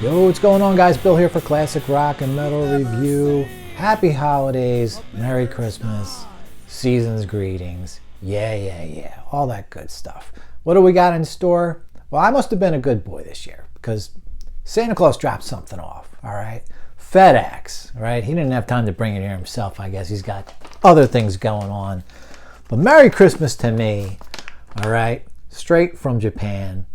Yo, what's going on, guys? Bill here for Classic Rock and Metal Review. Happy holidays, Merry Christmas, season's greetings, yeah, all that good stuff. What do we got in store? Well, I must have been a good boy this year because Santa Claus dropped something off, all right? FedEx, right? He didn't have time to bring it here himself, I guess. He's got other things going on. But Merry Christmas to me, all right? Straight from Japan.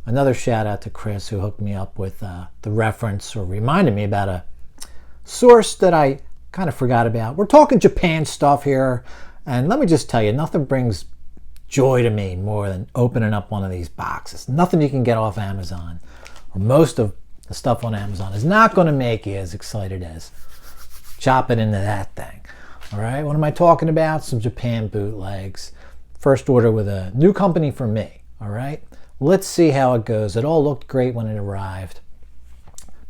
Another shout out to Chris, who hooked me up with the reference or reminded me about a source that I kind of forgot about. We're talking Japan stuff here, and let me just tell you, nothing brings joy to me more than opening up one of these boxes. Nothing you can get off Amazon, or most of the stuff on Amazon, is not going to make you as excited as chopping into that thing. All right, what am I talking about? Some Japan bootlegs. First order with a new company for me, all right? Let's see how it goes. It all looked great when it arrived.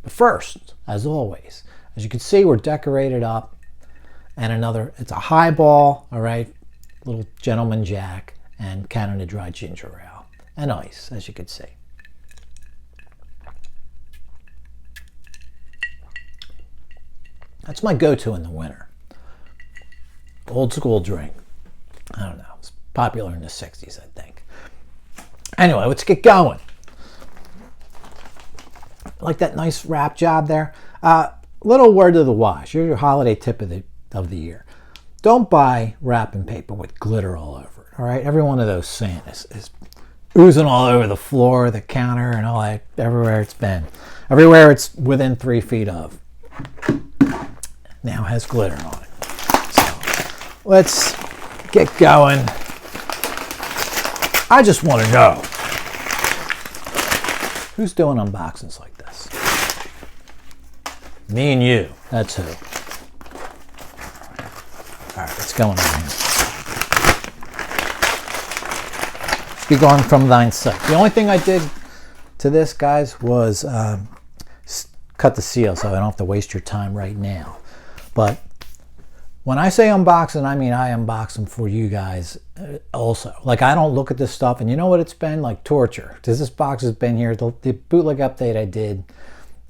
But first, as always, as you can see, we're decorated up. And it's a highball, all right? Little Gentleman Jack and Canada Dry Ginger Ale. And ice, as you can see. That's my go-to in the winter. Old school drink. I don't know. It's popular in the 60s, I think. Anyway, let's get going. Like that nice wrap job there. Little word of the wise. Here's your holiday tip of the year. Don't buy wrapping paper with glitter all over it. All right, every one of those Santas is oozing all over the floor, the counter, and all that. Everywhere it's been, everywhere it's within 3 feet of, now has glitter on it. So let's get going. I just want to know, who's doing unboxings like this? Me and you. That's who. All right, what's going on here? Be gone from thine sight. The only thing I did to this, guys, was cut the seal so I don't have to waste your time right now. But when I say unboxing, I mean I unbox them for you guys also. Like, I don't look at this stuff, and you know what it's been? Like torture. Because this box has been here. The bootleg update I did,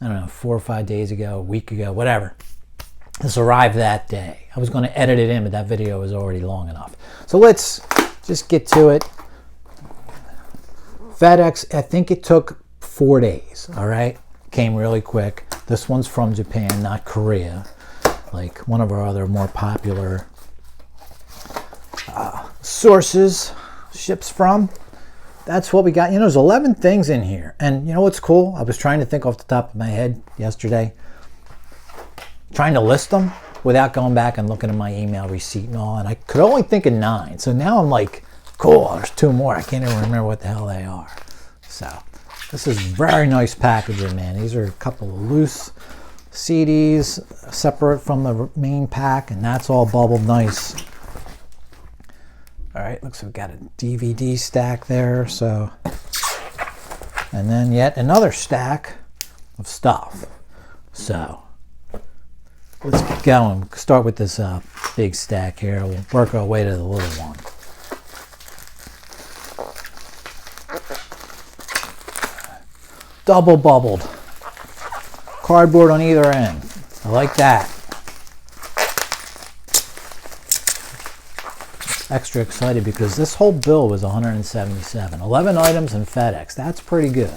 I don't know, 4 or 5 days ago, a week ago, whatever. This arrived that day. I was going to edit it in, but that video was already long enough. So let's just get to it. FedEx, I think it took 4 days, all right? Came really quick. This one's from Japan, not Korea, like one of our other more popular sources ships from. That's what we got. You know, there's 11 things in here. And you know what's cool? I was trying to think off the top of my head yesterday, trying to list them without going back and looking at my email receipt and all, and I could only think of 9. So now I'm like, cool, there's 2 more. I can't even remember what the hell they are. So this is very nice packaging, man. These are a couple of loose CDs separate from the main pack, and that's all bubbled nice. All right, looks like we've got a DVD stack there. So, and then yet another stack of stuff. So let's get going. Start with this big stack here. We'll work our way to the little one. Double bubbled. Cardboard on either end. I like that. Extra excited because this whole bill was $177. 11 items in FedEx. That's pretty good.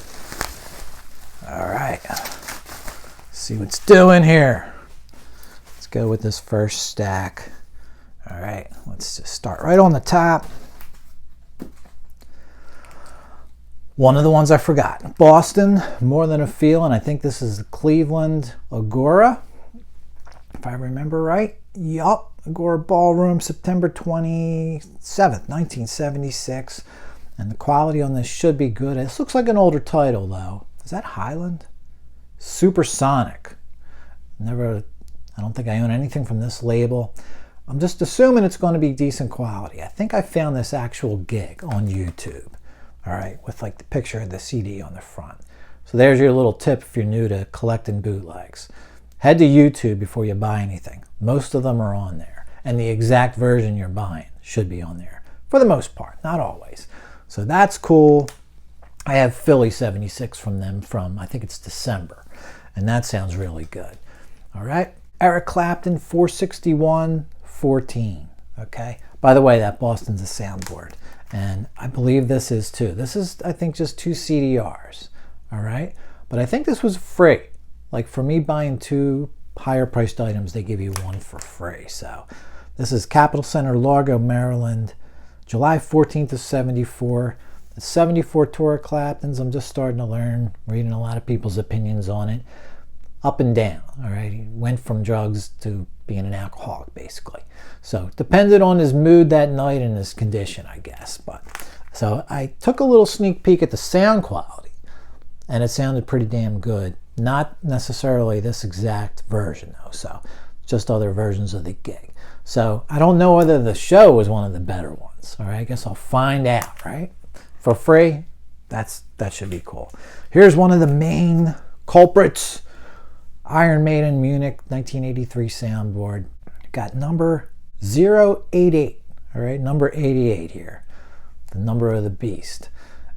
All right. See what's doing here. Let's go with this first stack. All right. Let's just start right on the top. One of the ones I forgot. Boston, More Than a Feel, and I think this is the Cleveland Agora, if I remember right. Yup, Agora Ballroom, September 27th, 1976. And the quality on this should be good. This looks like an older title, though. Is that Highland? Supersonic. I don't think I own anything from this label. I'm just assuming it's going to be decent quality. I think I found this actual gig on YouTube. All right, with like the picture of the CD on the front. So there's your little tip if you're new to collecting bootlegs. Head to YouTube before you buy anything. Most of them are on there. And the exact version you're buying should be on there. For the most part, not always. So that's cool. I have Philly 76 from them from, I think it's December. and that sounds really good. All right, Eric Clapton 461-14. Okay, by the way, that Boston's a soundboard, and I believe this is too. This is, I think, just 2 CDRs. All right, but I think this was free. Like for me buying 2 higher priced items, they give you 1 for free. So this is Capitol Center, Largo, Maryland, July 14th of 74. The 74 tour of Clapton's. I'm just starting to learn, reading a lot of people's opinions on it. Up and down, all right? He went from drugs to being an alcoholic, basically. So depended on his mood that night and his condition, I guess. But so I took a little sneak peek at the sound quality, and it sounded pretty damn good. Not necessarily this exact version, though, so just other versions of the gig. So I don't know whether the show was one of the better ones, all right? I guess I'll find out, right? For free, that should be cool. Here's one of the main culprits. Iron Maiden, Munich, 1983 soundboard. Got number 088, all right? Number 88 here, the number of the beast.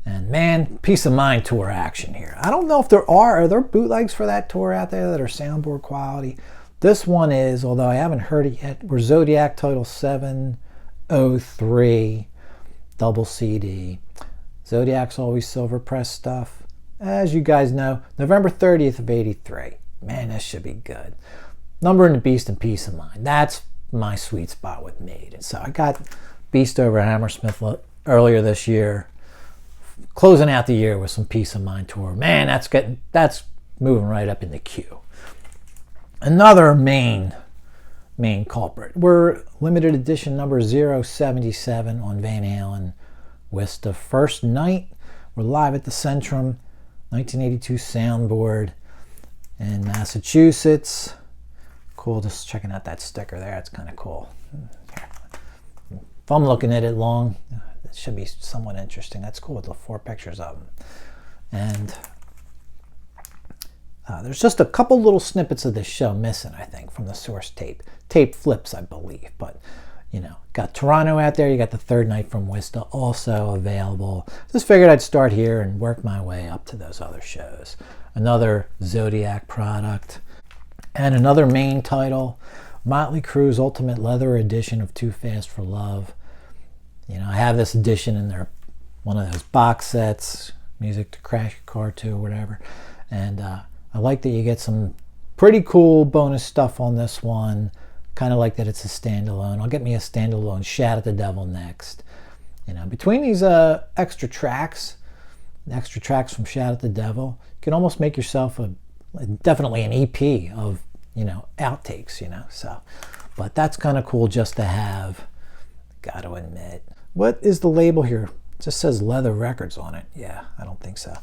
And man, Peace of Mind tour action here. I don't know if are there bootlegs for that tour out there that are soundboard quality? This one is, although I haven't heard it yet. We're Zodiac Title 703, double CD. Zodiac's always silver press stuff. As you guys know, November 30th of 83. Man, this should be good. Number in the Beast and Peace of Mind. That's my sweet spot with Maiden. So I got Beast over Hammersmith earlier this year. Closing out the year with some Peace of Mind tour. Man, that's moving right up in the queue. Another main culprit. We're limited edition number 077 on Van Halen Worcester. First night. We're live at the Centrum, 1982 soundboard in Massachusetts. Cool, just checking out that sticker there. It's kind of cool. If I'm looking at it long, it should be somewhat interesting. That's cool with the 4 pictures of them. And there's just a couple little snippets of this show missing, I think, from the source tape. Tape flips, I believe. But, you know, got Toronto out there. You got the third night from Worcester also available. Just figured I'd start here and work my way up to those other shows. Another Zodiac product. And another main title, Motley Crue's Ultimate Leather Edition of Too Fast for Love. You know, I have this edition in there, one of those box sets, Music to Crash Your Car to, or whatever. And I like that you get some pretty cool bonus stuff on this one. Kind of like that it's a standalone. I'll get me a standalone Shout at the Devil next. You know, between these extra tracks from Shout at the Devil, you can almost make yourself definitely an EP of, you know, outtakes, you know. So, but that's kind of cool just to have, gotta admit. What is the label here? It just says Leather Records on it. Yeah, I don't think so.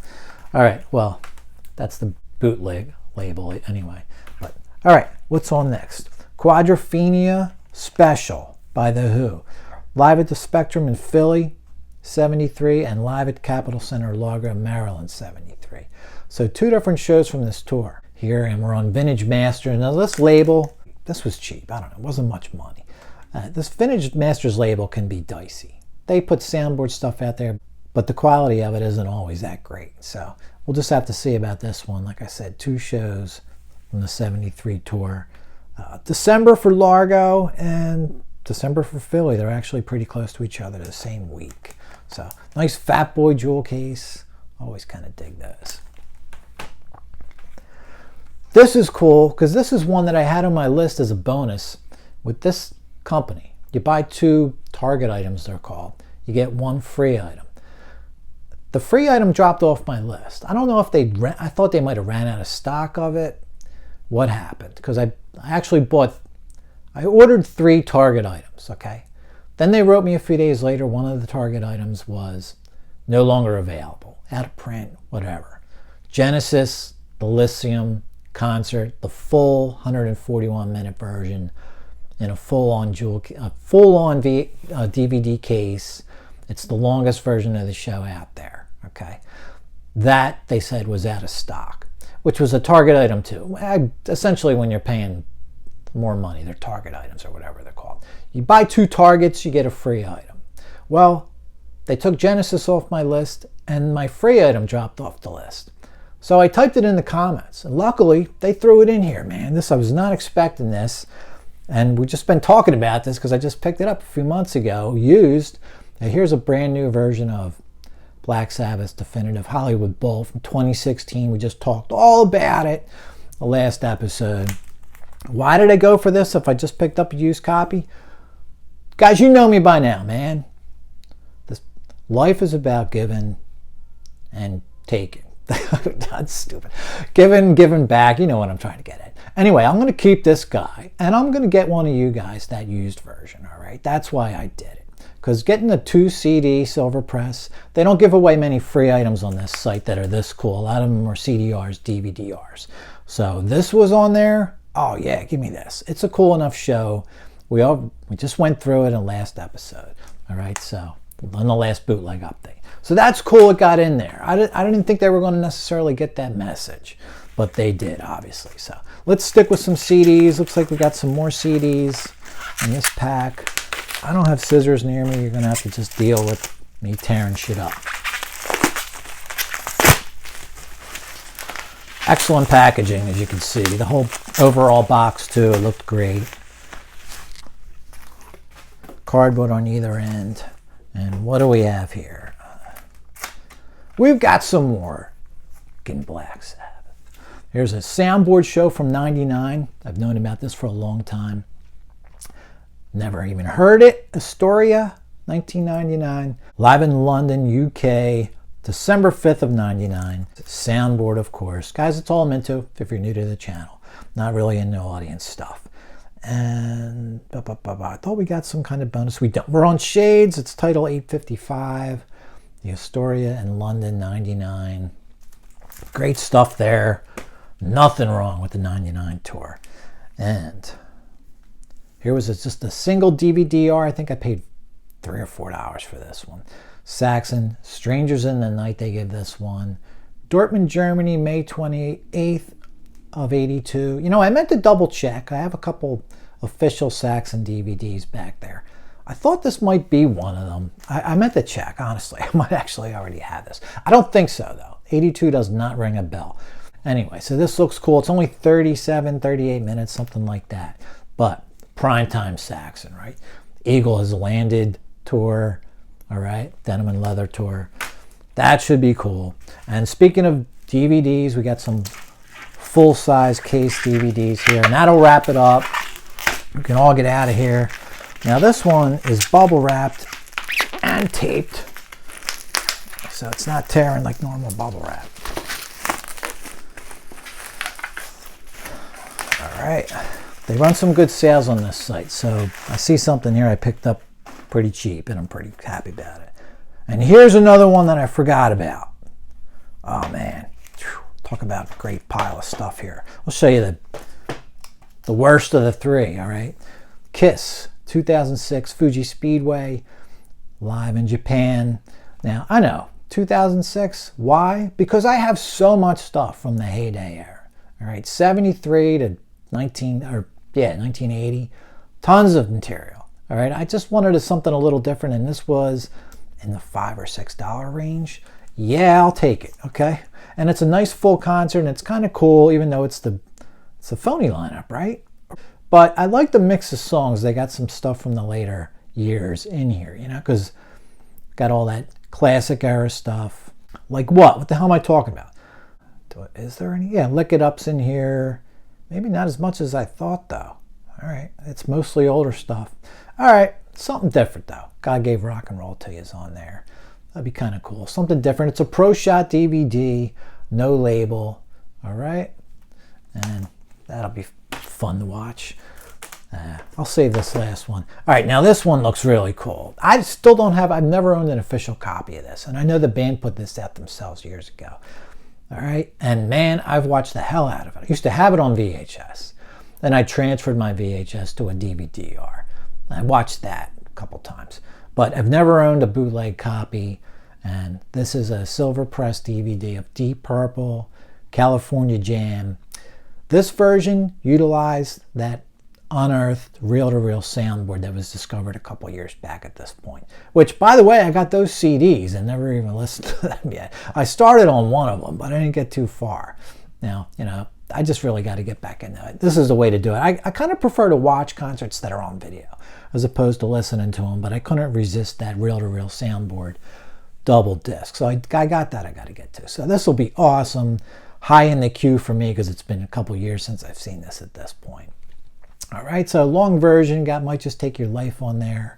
All right, well, that's the bootleg label anyway. But all right, what's on next? Quadrophenia Special by The Who. Live at the Spectrum in Philly, 73, and live at Capitol Center, Largo, Maryland, 73. So 2 different shows from this tour here, and we're on Vintage Master. Now this label, this was cheap. I don't know, it wasn't much money. This Vintage Masters label can be dicey. They put soundboard stuff out there, but the quality of it isn't always that great. So we'll just have to see about this one. Like I said, 2 shows from the 73 tour. December for Largo and December for Philly. They're actually pretty close to each other the same week. So nice Fat Boy jewel case. Always kind of dig those. This is cool because this is one that I had on my list as a bonus with this company. You buy 2 Target items, they're called. You get 1 free item. The free item dropped off my list. I don't know if I thought they might have ran out of stock of it. What happened? Because I ordered 3 Target items, okay? Then they wrote me a few days later, one of the Target items was no longer available, out of print, whatever. Genesis, the Lyceum concert, the full 141-minute version in a full-on DVD case. It's the longest version of the show out there, okay? That, they said, was out of stock, which was a Target item too. Essentially, when you're paying more money, they're Target items or whatever they're called. You buy 2 Targets, you get a free item. Well, they took Genesis off my list and my free item dropped off the list. So I typed it in the comments, and luckily they threw it in here, man. I was not expecting this, and we've just been talking about this because I just picked it up a few months ago, used. And here's a brand new version of Black Sabbath's Definitive Hollywood Bowl from 2016. We just talked all about it the last episode. Why did I go for this if I just picked up a used copy? Guys, you know me by now, man. Life is about giving and taking. That's stupid. Giving back. You know what I'm trying to get at. Anyway, I'm going to keep this guy, and I'm going to get one of you guys that used version, all right? That's why I did it. Because getting a 2 CD silver press, they don't give away many free items on this site that are this cool. A lot of them are CDRs, DVDRs. So this was on there. Oh yeah, give me this. It's a cool enough show. We just went through it in the last episode. All right, so on the last bootleg update. So that's cool it got in there. I didn't think they were going to necessarily get that message, but they did, obviously. So let's stick with some CDs. Looks like we got some more CDs in this pack. I don't have scissors near me. You're going to have to just deal with me tearing shit up. Excellent packaging, as you can see. The whole overall box, too, it looked great. Cardboard on either end. And what do we have here? We've got some more Black Sabbath. Here's a soundboard show from '99. I've known about this for a long time. Never even heard it. Astoria, 1999. Live in London, UK, December 5th of 99. Soundboard, of course. Guys, it's all I'm into if you're new to the channel. Not really into audience stuff. And I thought we got some kind of bonus. We don't. We're on Shades. It's title 855. The Astoria in London, 99. Great stuff there. Nothing wrong with the 99 tour. And here was just a single DVD-R. I think I paid $3 or $4 for this one. Saxon, Strangers in the Night, they gave this one. Dortmund, Germany, May 28th of 82. You know, I meant to double check. I have a couple official Saxon DVDs back there. I thought this might be one of them. I meant to check, honestly. I might actually already have this. I don't think so, though. 82 does not ring a bell. Anyway, so this looks cool. It's only 37, 38 minutes, something like that. But primetime Saxon, right? Eagle has landed tour, all right? Denim and Leather tour. That should be cool. And speaking of DVDs, we got some full-size case DVDs here, and that'll wrap it up. We can all get out of here. Now this one is bubble wrapped and taped, so it's not tearing like normal bubble wrap. All right. They run some good sales on this site, so I see something here I picked up pretty cheap, and I'm pretty happy about it. And here's another one that I forgot about. Oh man, talk about a great pile of stuff here. I'll show you the worst of the three, all right? Kiss, 2006 Fuji Speedway, live in Japan. Now, I know, 2006, why? Because I have so much stuff from the heyday era, all right? 73 to 1980, tons of material. All right, I just wanted something a little different, and this was in the $5 or $6 range. Yeah, I'll take it. Okay, and it's a nice full concert, and it's kind of cool, even though it's a phony lineup, right? But I like the mix of songs. They got some stuff from the later years in here, you know, because got all that classic era stuff. Like what? What the hell am I talking about? Is there any? Yeah, Lick It Up's in here. Maybe not as much as I thought, though. All right, it's mostly older stuff. All right, something different, though. God Gave Rock and Roll to You is on there. That'd be kind of cool. Something different. It's a Pro Shot DVD, no label. All right, and that'll be fun to watch. I'll save this last one. All right, now this one looks really cool. I still don't have, I've never owned an official copy of this, and I know the band put this out themselves years ago. All right, and man, I've watched the hell out of it. I used to have it on VHS. Then I transferred my VHS to a DVD-R. I watched that a couple times, but I've never owned a bootleg copy. And this is a silver press DVD of Deep Purple, California Jam. This version utilized that unearthed reel-to-reel soundboard that was discovered a couple years back at this point. Which, by the way, I got those CDs and never even listened to them yet. I started on one of them, but I didn't get too far. Now, you know, I just really got to get back into it. This is the way to do it. I kind of prefer to watch concerts that are on video as opposed to listening to them, but I couldn't resist that reel-to-reel soundboard double disc. So I got that I got to get to. So this will be awesome. High in the queue for me because it's been a couple years since I've seen this at this point. All right, so long version, got Might Just Take Your Life on there.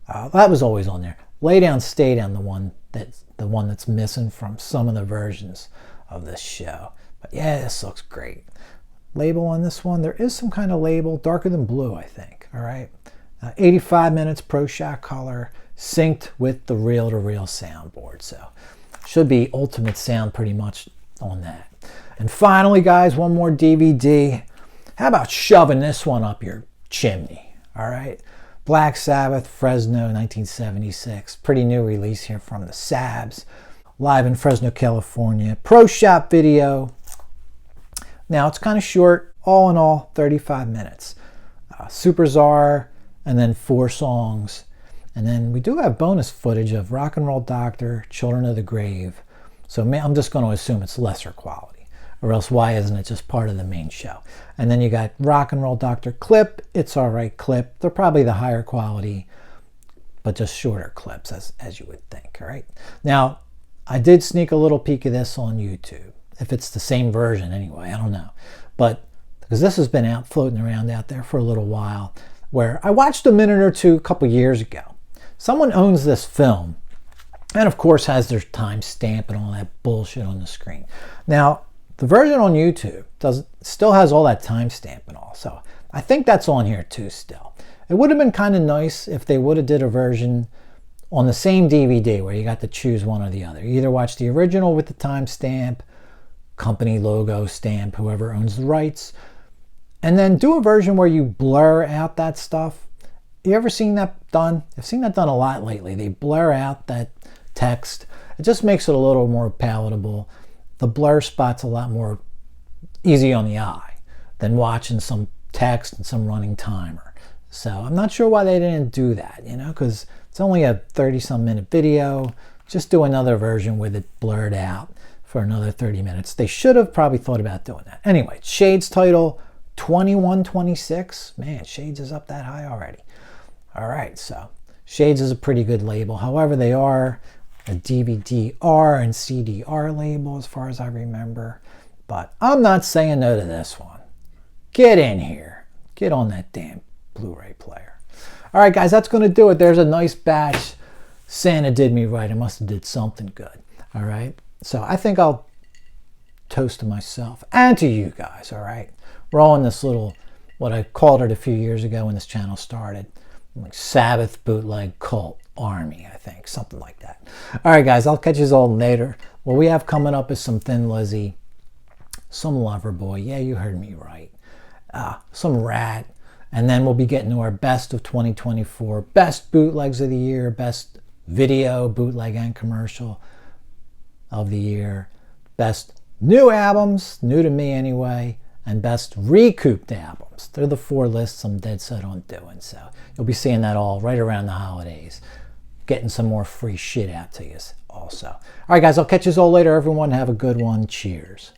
That was always on there. Lay Down, Stay Down, the one that's missing from some of the versions of this show. But yeah, this looks great. Label on this one, there is some kind of label, darker than blue, I think. All right, 85 minutes, Pro Shot color, synced with the reel-to-reel soundboard. So should be ultimate sound pretty much on that. And finally, guys, one more DVD. How about shoving this one up your chimney? All right, Black Sabbath, Fresno, 1976. Pretty new release here from the Sabs, live in Fresno, California. Pro Shop video. Now it's kind of short, all in all 35 minutes. Super Czar, and then 4 songs. And then we do have bonus footage of Rock and Roll Doctor, Children of the Grave. So I'm just going to assume it's lesser quality. Or else why isn't it just part of the main show? And then you got Rock and Roll Doctor clip, It's Alright clip. They're probably the higher quality, but just shorter clips as you would think. All right. Now, I did sneak a little peek of this on YouTube. If it's the same version anyway, I don't know. But because this has been out floating around out there for a little while, where I watched a minute or two a couple years ago. Someone owns this film and of course has their timestamp and all that bullshit on the screen. Now, the version on YouTube still has all that timestamp and all, so I think that's on here too still. It would have been kind of nice if they would have did a version on the same DVD where you got to choose one or the other. You either watch the original with the timestamp, company logo stamp, whoever owns the rights, and then do a version where you blur out that stuff. You ever seen that done? I've seen that done a lot lately. They blur out that text. It just makes it a little more palatable. The blur spot's a lot more easy on the eye than watching some text and some running timer. So I'm not sure why they didn't do that, you know, because it's only a 30-some minute video. Just do another version with it blurred out for another 30 minutes. They should have probably thought about doing that. Anyway, Shades title 2126. Man, Shades is up that high already. All right, so Shades is a pretty good label. However, they are a DVD-R and CD-R label as far as I remember. But I'm not saying no to this one. Get in here. Get on that damn Blu-ray player. All right, guys, that's going to do it. There's a nice batch. Santa did me right. I must have did something good. All right. So I think I'll toast to myself and to you guys. All right. We're all in this little, what I called it a few years ago when this channel started, like Sabbath bootleg cult army, I think, something like that. All right, guys, I'll catch you all later. What we have coming up is some Thin Lizzy, some Loverboy. Yeah, you heard me right. Some Rat. And then we'll be getting to our best of 2024, best bootlegs of the year, best video, bootleg and commercial of the year, best new albums, new to me anyway, and best recouped albums. They're the 4 lists I'm dead set on doing. So you'll be seeing that all right around the holidays. Getting some more free shit out to you also. All right, guys, I'll catch you all later. Everyone have a good one. Cheers.